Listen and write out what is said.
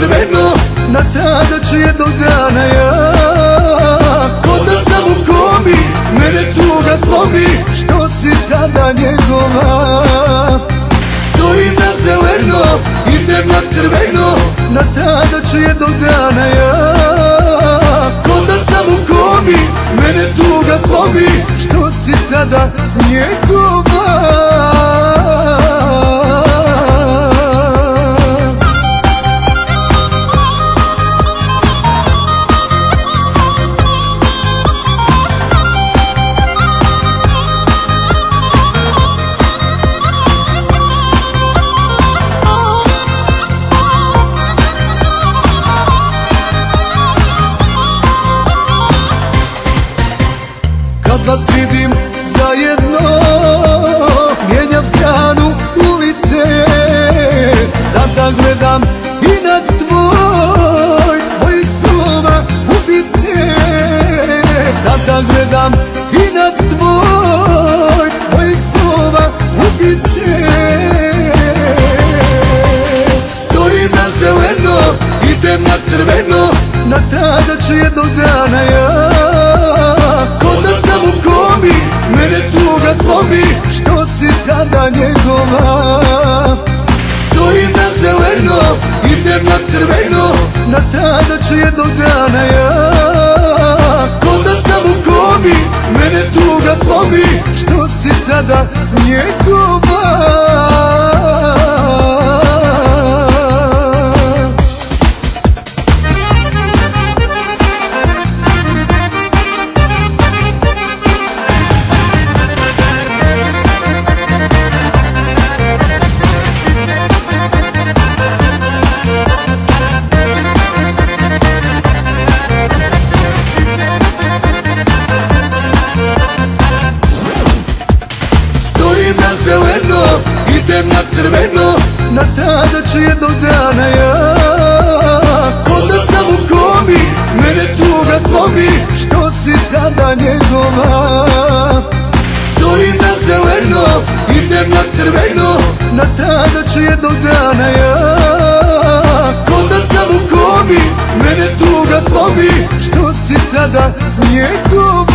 crveno, nastradat ću jednog dana ja. Ko da sam u komi, mene tuga slomi, što si sada njegova. Stojim na zeleno, idem na crveno, nastradat ću jednog dana ja. Ko da sam u komi, mene tuga slomi, što si sada njegova. Kad vas vidim zajedno, mijenjam stranu ulice. Sada gledam i nad tvoj, mojih snova ubice. Sada gledam i nad tvoj, mojih snova ubice. Stojim na zeleno, idem na crveno, nastradat ću jednog dana ja. Mene tuga slomi, što si sada njegova. Stojim na zeleno, idem na crveno, nastradat ću jednog dana ja. Ko da sam u komi, mene tuga slomi, što si sada njegova. Zeleno, idem na crveno, nastradat ću jednog dana ja. Ko da sam u komi, mene tuga slomi, što si sada njegova. Stojim na zeleno, idem na crveno, nastradat ću jednog dana ja. Ko da sam u komi, mene tuga slomi, što si sada njegova.